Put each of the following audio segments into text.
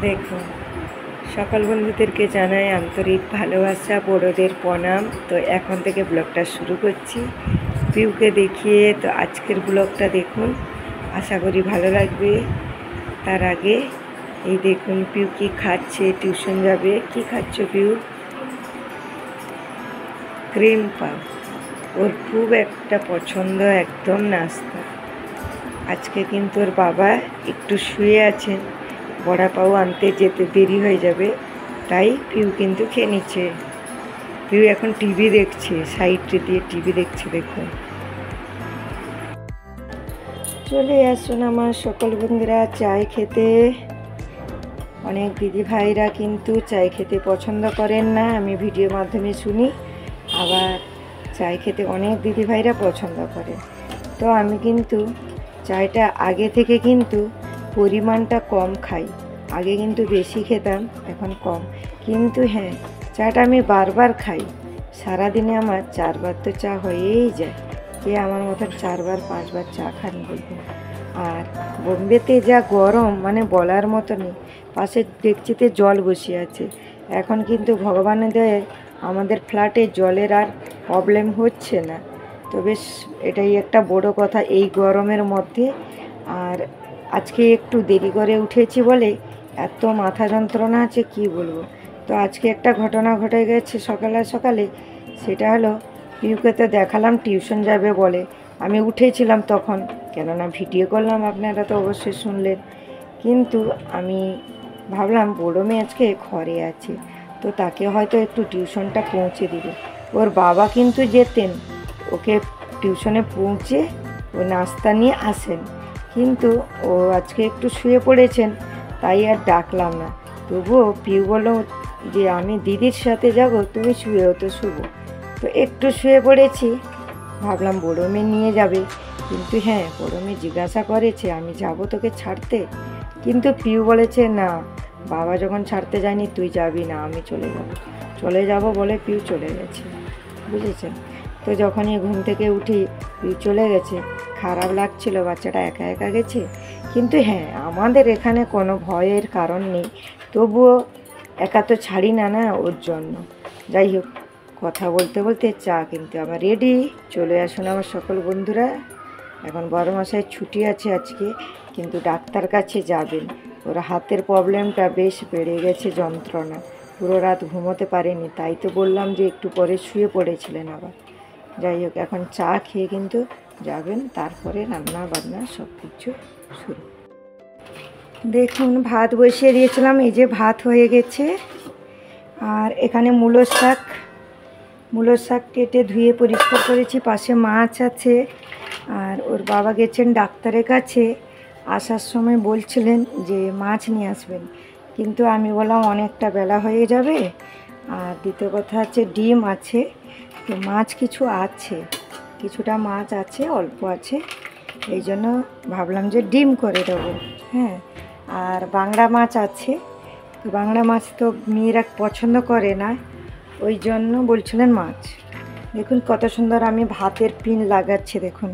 দেখুন, সকল বন্ধুদেরকে জানাই আন্তরিক ভালোবাসা, বড়দের প্রণাম। তো এখন থেকে ব্লগটা শুরু করছি পিউকে দেখিয়ে। তো আজকের ব্লগটা দেখুন, আশা করি ভালো লাগবে। তার আগে এই দেখুন পিউ কি খাচ্ছে, টিউশন যাবে। কি খাচ্ছ পিউ? ক্রিম পাও, ওর খুব একটা পছন্দ একদম নাস্তা। আজকে কিন্তু ওর বাবা একটু শুয়ে আছেন, বড়া পাও আনতে যেতে দেরি হয়ে যাবে, তাই পিউ কিন্তু খেয়ে নিচ্ছে। পিউ এখন টিভি দেখছে, সাইডে দিয়ে টিভি দেখছে। দেখুন, চলে আসুন আমার সকল বন্ধুরা চায় খেতে। অনেক দিদি ভাইরা কিন্তু চায় খেতে পছন্দ করেন না, আমি ভিডিওর মাধ্যমে শুনি। আবার চায় খেতে অনেক দিদি ভাইরা পছন্দ করে। তো আমি কিন্তু চায়টা আগে থেকে কিন্তু পরিমাণটা কম খাই। আগে কিন্তু বেশি খেতাম, এখন কম। কিন্তু হ্যাঁ, চাটা আমি বারবার খাই। সারাদিনে আমার 4 বার তো চা হয়েই যায়। কে আমার মতন 4 বার 5 বার চা খান বলবো? আর বোম্বেতে যা গরম, মানে বলার মতো নেই। পাশে ডেকচিতে জল বসিয়ে আছে। এখন কিন্তু ভগবানের দয়ায় আমাদের ফ্ল্যাটে জলের আর প্রবলেম হচ্ছে না। তো বেশ, এটাই একটা বড় কথা এই গরমের মধ্যে। আর আজকে একটু দেরি করে উঠেছি বলে এত মাথা যন্ত্রণা আছে কি বলবো। তো আজকে একটা ঘটনা ঘটে গেছে সকালে সকালে। সেটা হলো, পিউকে তো দেখালাম টিউশন যাবে বলে আমি উঠেছিলাম তখন, কেননা ভিডিও করলাম, আপনারা তো অবশ্যই শুনলেন। কিন্তু আমি ভাবলাম বড় মেয়ে আজকে ঘরে আছে, তো তাকে হয়তো একটু টিউশনটা পৌঁছে দিবে। ওর বাবা কিন্তু যেতেন ওকে টিউশনে পৌঁছে ও নাস্তা নিয়ে আসেন, কিন্তু ও আজকে একটু শুয়ে পড়েছেন, তাই আর ডাকলাম না। তবুও পিউ বললো যে আমি দিদির সাথে যাব, তুমি শুয়েও তো শুবো। তো একটু শুয়ে পড়েছি, ভাবলাম বড় মেয়ে নিয়ে যাবে। কিন্তু হ্যাঁ, বড় মেয়ে জিজ্ঞাসা করেছে আমি যাব তোকে ছাড়তে, কিন্তু পিউ বলেছে না, বাবা যখন ছাড়তে যায়নি তুই যাবি না, আমি চলে যাব বলে পিউ চলে গেছে, বুঝেছেন? তো যখনই ঘুম থেকে উঠি পিউ চলে গেছে, খারাপ লাগছিল, বাচ্চাটা একা একা গেছে। কিন্তু হ্যাঁ, আমাদের এখানে কোনো ভয়ের কারণ নেই, তবুও একা তো ছাড়ি না না ওর জন্য। যাই হোক, কথা বলতে বলতে চা কিন্তু আমার রেডি। চলে আসুন আমার সকল বন্ধুরা। এখন বড় মশাই ছুটি আছে আজকে, কিন্তু ডাক্তার কাছে যাবেন। ওর হাতের প্রবলেমটা বেশ বেড়ে গেছে, যন্ত্রণা, পুরো রাত ঘুমোতে পারেনি। তাই তো বললাম যে একটু পরে শুয়ে পড়েছিলেন আবার। যাই হোক, এখন চা খেয়ে কিন্তু যাবেন, তারপরে রান্না বান্না সব কিছু শুরু। দেখুন, ভাত বসিয়ে দিয়েছিলাম, এই যে ভাত হয়ে গেছে। আর এখানে মূলো শাক কেটে ধুয়ে পরিষ্কার করেছি। পাশে মাছ আছে। আর ওর বাবা গেছেন ডাক্তারের কাছে, আসার সময় বলছিলেন যে মাছ নিয়ে আসবেন, কিন্তু আমি বললাম অনেকটা বেলা হয়ে যাবে। আর দ্বিতীয় কথা হচ্ছে ডিম আছে, তো মাছ কিছুটা মাছ আছে, অল্প আছে, এই জন্য ভাবলাম যে ডিম করে দেবো। হ্যাঁ, আর বাংলা মাছ আছে, তো বাংলা মাছ তো মেয়েরা পছন্দ করে না, ওই জন্য বলছিলেন মাছ। দেখুন কত সুন্দর আমি ভাতের পিন লাগাচ্ছি। দেখুন,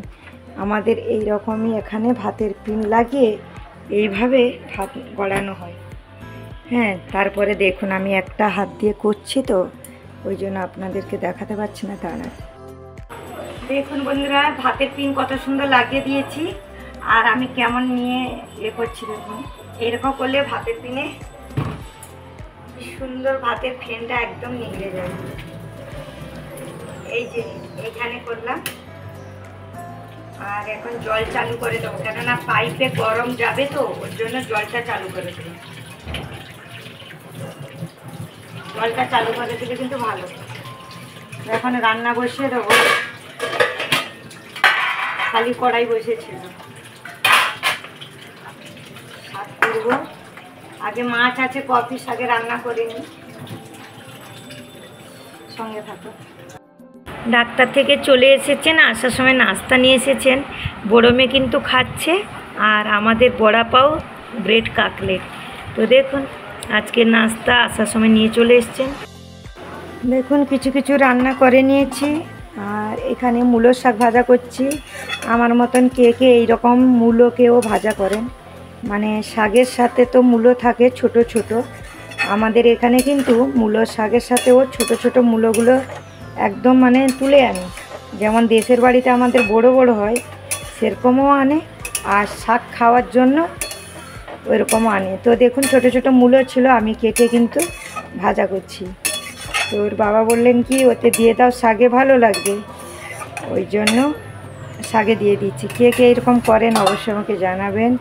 আমাদের এই রকমই এখানে ভাতের পিন লাগিয়ে এইভাবে ভাত গড়ানো হয়। হ্যাঁ, তারপরে দেখুন আমি একটা হাত দিয়ে করছি, তো ওই জন্য আপনাদেরকে দেখাতে পারছি না। দাঁড়া, দেখুন বন্ধুরা, ভাতের পিন কত সুন্দর লাগিয়ে দিয়েছি। আর আমি কেমন নিয়ে করছি দেখুন, এরকম করলে ভাতের পিনে সুন্দর ভাতের ফ্রেমটা একদম নিগড়ে যাবে। এই যে এখানে করলাম। আর এখন জল চালু করে দেবো, কেননা পাইপে গরম যাবে, তো ওর জন্য জলটা চালু করে দেবো। জলটা চালু করে দিলে কিন্তু ভালো। এখন রান্না বসিয়ে দেবো, খালি কড়াই বসেছিল, শাক করবো। আগে মাছ আছে, কফি শাকে রান্না করে নিই, সঙ্গে থাকো। ডাক্তার থেকে চলে এসেছেন, আসার সময় নাস্তা নিয়ে এসেছেন। বড় মেয়ে কিন্তু খাচ্ছে, আর আমাদের বড়া পাও, ব্রেড কাটলেট। তো দেখুন আজকের নাস্তা আসার সময় নিয়ে চলে এসেছেন। দেখুন কিছু কিছু রান্না করে নিয়েছি। আর এখানে মূলো শাক ভাজা করছি। আমার মতন কে কে এইরকম মূলোকেও ভাজা করেন, মানে শাকের সাথে তো মূলো থাকে ছোট ছোট, আমাদের এখানে কিন্তু মূলো শাকের সাথেও ছোট ছোট মূলোগুলো একদম মানে তুলে আনি। যেমন দেশের বাড়িতে আমাদের বড় বড় হয় সেরকমও আনে, আর শাক খাওয়ার জন্য ওইরকমও আনে। তো দেখুন ছোট ছোট মূলো ছিল, আমি কেটে কিন্তু ভাজা করছি। তো ওর বাবা বললেন কি ওতে দিয়ে দাও, শাকে ভালো লাগবে, ওই জন্য শাকে দিয়ে দিচ্ছি। কে কে এরকম করেন অবশ্যই আমাকে জানাবেন।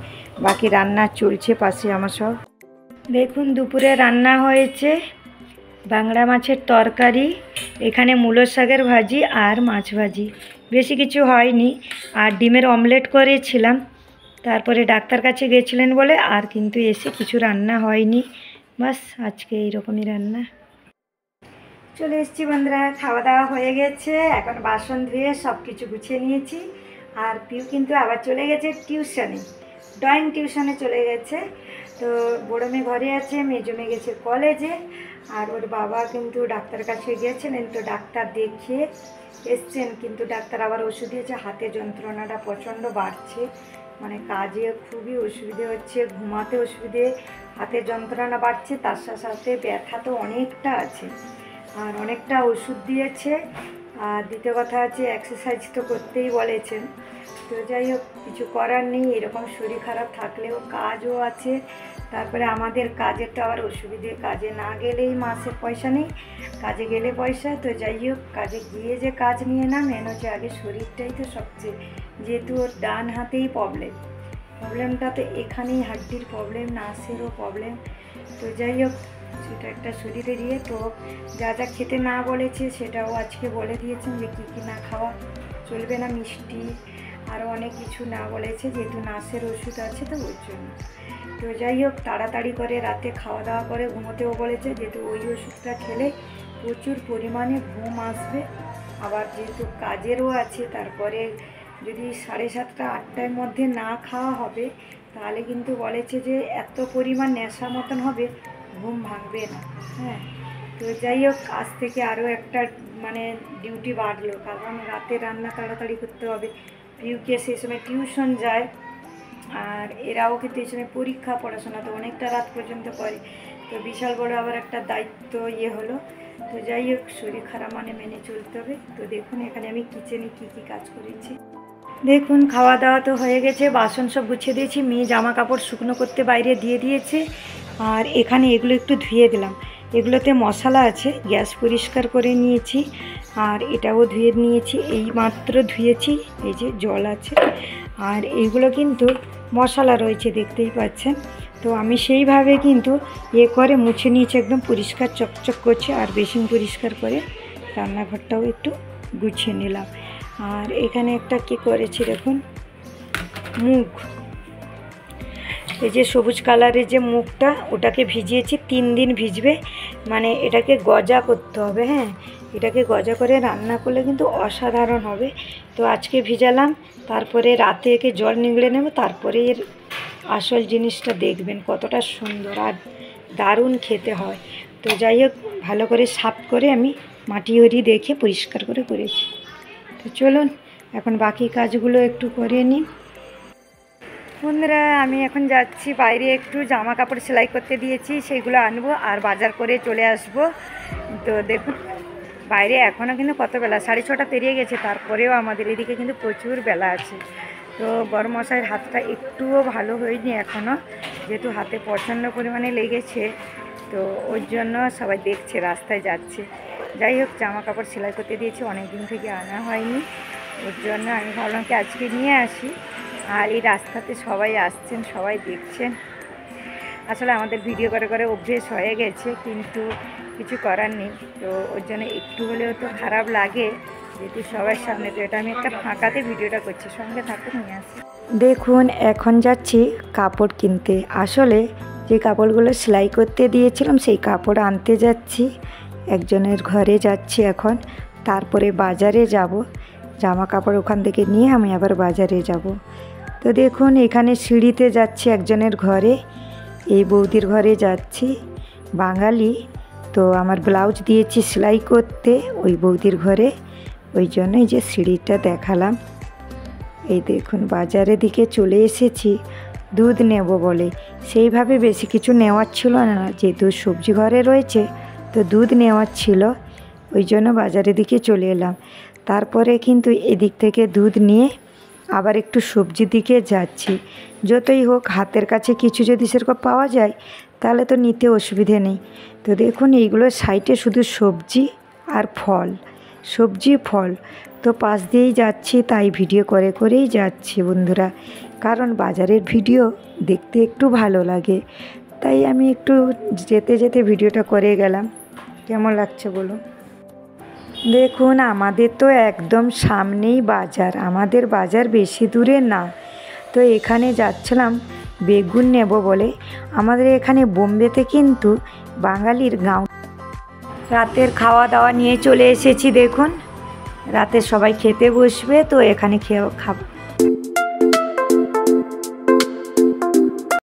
বাকি রান্না চলছে পাশে আমার সব। দেখুন দুপুরে রান্না হয়েছে বাংলা মাছের তরকারি, এখানে মূলো শাকের ভাজি আর মাছ ভাজি, বেশি কিছু হয়নি। আর ডিমের অমলেট করেছিলাম, তারপরে ডাক্তার কাছে গেছিলেন বলে আর কিন্তু এসে কিছু রান্না হয়নি। বাস আজকে এইরকমই রান্না। চলে এসেছি বন্ধুরা, খাওয়া দাওয়া হয়ে গেছে, এখন বাসন ধুয়ে সব কিছু গুছিয়ে নিয়েছি। আর পিউ কিন্তু আবার চলে গেছে টিউশনে, ড্রয়িং টিউশনে চলে গেছে। তো বড়ো মেয়ে ঘরে আছে, মেজো মেয়ে গেছে কলেজে। আর ওর বাবা কিন্তু ডাক্তার কাছে গিয়েছিলেন, তো ডাক্তার দেখিয়ে এসছেন, কিন্তু ডাক্তার আবার ওষুধ দিয়েছে। হাতে যন্ত্রণাটা প্রচণ্ড বাড়ছে, মানে কাজে খুবই অসুবিধে হচ্ছে, ঘুমাতে অসুবিধে, হাতের যন্ত্রণা বাড়ছে, তার সাথে ব্যথা তো অনেকটা আছে। আর অনেকটা ওষুধ দিয়েছে। আর দ্বিতীয় কথা আছে এক্সারসাইজ তো করতেই বলেছেন। তো যাই হোক কিছু করার নেই, এরকম শরীর খারাপ থাকলেও কাজও আছে, তারপরে আমাদের কাজের তো আবার অসুবিধে, কাজে না গেলেই মাসে পয়সা নেই, কাজে গেলে পয়সা। তো যাই হোক কাজে গিয়ে যে কাজ নিয়ে না, মেন হচ্ছে আগে শরীরটাই তো সবচেয়ে, যেহেতু ওর ডান হাতেই প্রবলেমটা তো এখানেই, হাড্ডির প্রবলেম, নার্সেরও প্রবলেম। তো যাই হোক সেটা একটা শরীরে দিয়ে, তো যা যা খেতে না বলেছে সেটাও আজকে বলে দিয়েছেন যে কী কী না খাওয়া চলবে না, মিষ্টি আরও অনেক কিছু না বলেছে, যেহেতু নার্সের ওষুধ আছে তো ওই জন্য। তো যাই হোক তাড়াতাড়ি করে রাতে খাওয়া দাওয়া করে ঘুমোতেও বলেছে, যেহেতু ওই ওষুধটা খেলে প্রচুর পরিমাণে ঘুম আসবে। আবার যেহেতু কাজেরও আছে, তারপরে যদি 7:30 8টার মধ্যে না খাওয়া হবে তাহলে কিন্তু বলেছে যে এত পরিমাণ নেশা মতন হবে, ঘুম ভাঙবে না। হ্যাঁ, তো যাই হোক আজ থেকে আরও একটা মানে ডিউটি বাড়লো, কারণ রাতে রান্না তাড়াতাড়ি করতে হবে। পিউকে সেই সময় টিউশন যায়, আর এরাও কিন্তু এই সময় পরীক্ষা, পড়াশোনা তো অনেকটা রাত পর্যন্ত করে, তো বিশাল বড় আবার একটা দায়িত্ব হলো। তো যাই হোক শরীর খারাপ মানে মেনে চলতে হবে। তো দেখুন এখানে আমি কিচেনে কী কী কাজ করেছি। দেখুন খাওয়া দাওয়া তো হয়ে গেছে, বাসন সব গুছিয়ে দিয়েছি, মেয়ে জামা কাপড় শুকনো করতে বাইরে দিয়ে দিয়েছে। আর এখানে এগুলো একটু ধুয়ে দিলাম, এগুলোতে মশলা আছে, গ্যাস পরিষ্কার করে নিয়েছি। আর এটাও ধুয়ে নিয়েছি, এই মাত্র ধুয়েছি, এই যে জল আছে। আর এইগুলো কিন্তু মশলা রয়েছে দেখতেই পাচ্ছেন। তো আমি সেইভাবে কিন্তু করে মুছে নিয়েছি, একদম পরিষ্কার চকচক করছে। আর বেসিন পরিষ্কার করে রান্নাঘরটাও একটু গুছিয়ে নিলাম। আর এখানে একটা কি করেছি দেখুন, মুগ, এই যে সবুজ কালারের যে মুগটা, ওটাকে ভিজিয়েছি, 3 দিন ভিজবে, মানে এটাকে গজা করতে হবে। হ্যাঁ, এটাকে গজা করে রান্না করলে কিন্তু অসাধারণ হবে। তো আজকে ভিজালাম, তারপরে রাতে একে জল নিগড়ে নেব, তারপরে এর আসল জিনিসটা দেখবেন কতটা সুন্দর আর দারুণ খেতে হয়। তো যাই হোক ভালো করে সাফ করে আমি মাটি হরি দেখে পরিষ্কার করে করেছি। তো চলুন এখন বাকি কাজগুলো একটু করে নিই। বন্ধুরা আমি এখন যাচ্ছি বাইরে, একটু জামা কাপড় সেলাই করতে দিয়েছি, সেগুলো আনবো আর বাজার করে চলে আসব। তো দেখুন বাইরে এখনও কিন্তু কত বেলা, 6:30 পেরিয়ে গেছে, তারপরেও আমাদের এদিকে কিন্তু প্রচুর বেলা আছে। তো বড় মশাইয়ের হাতটা একটুও ভালো হয়নি এখনও, যেহেতু হাতে প্রচণ্ড পরিমাণে লেগেছে, তো ওই জন্য সবাই দেখছে, রাস্তায় যাচ্ছে। যাই হোক জামা কাপড় সেলাই করতে দিয়েছি, অনেক দিন থেকে আনা হয়নি, ওর জন্য আমি ভাবলাম কি আজকে নিয়ে আসি। আর এই রাস্তাতে সবাই আসছেন, সবাই দেখছেন, আসলে আমাদের ভিডিও করে করে অভ্যেস হয়ে গেছে, কিন্তু কিছু করার নেই। তো ওর জন্য একটু হলেও তো খারাপ লাগে, যেহেতু সবার সামনে। তো এটা আমি একটা ফাঁকাতে ভিডিওটা করছি, সঙ্গে থাকুন, নিয়ে আসি। দেখুন এখন যাচ্ছি কাপড় কিনতে, আসলে যে কাপড়গুলো সেলাই করতে দিয়েছিলাম সেই কাপড় আনতে যাচ্ছি, একজনের ঘরে যাচ্ছি এখন, তারপরে বাজারে যাব, জামা কাপড় ওখান থেকে নিয়ে আমি আবার বাজারে যাব। তো দেখুন এখানে সিঁড়িতে যাচ্ছি একজনের ঘরে, এই বৌদির ঘরে যাচ্ছি, বাঙালি। তো আমার ব্লাউজ দিয়েছি সেলাই করতে ওই বৌদির ঘরে, ওই জন্যই যে সিঁড়িটা দেখালাম। এই দেখুন বাজারের দিকে চলে এসেছি, দুধ নেব বলে। সেইভাবে বেশি কিছু নেওয়ার ছিল না, যেহেতু সবজি ঘরে রয়েছে তো দুধ নেওয়ার ছিল, ওই জন্য বাজারের দিকে চলে এলাম। তারপরে কিন্তু এদিক থেকে দুধ নিয়ে আবার একটু সবজির দিকে যাচ্ছি। যতই হোক হাতের কাছে কিছু যদি সেরকম পাওয়া যায় তাহলে তো নিতে অসুবিধে নেই। তো দেখুন এইগুলো সাইডে শুধু সবজি আর ফল, সবজি ফল, তো পাশ দিয়েই যাচ্ছি, তাই ভিডিও করে করেই যাচ্ছি বন্ধুরা, কারণ বাজারের ভিডিও দেখতে একটু ভালো লাগে, তাই আমি একটু যেতে যেতে ভিডিওটা করে গেলাম। কেমন লাগছে বলুন। দেখুন আমাদের তো একদম সামনেই বাজার, আমাদের বাজার বেশি দূরে না। তো এখানে যাচ্ছিলাম বেগুন নেব বলে। আমাদের এখানে বোম্বেতে কিন্তু বাঙালির গাঁও। রাতের খাওয়া দাওয়া নিয়ে চলে এসেছি। দেখুন রাতে সবাই খেতে বসবে, তো এখানে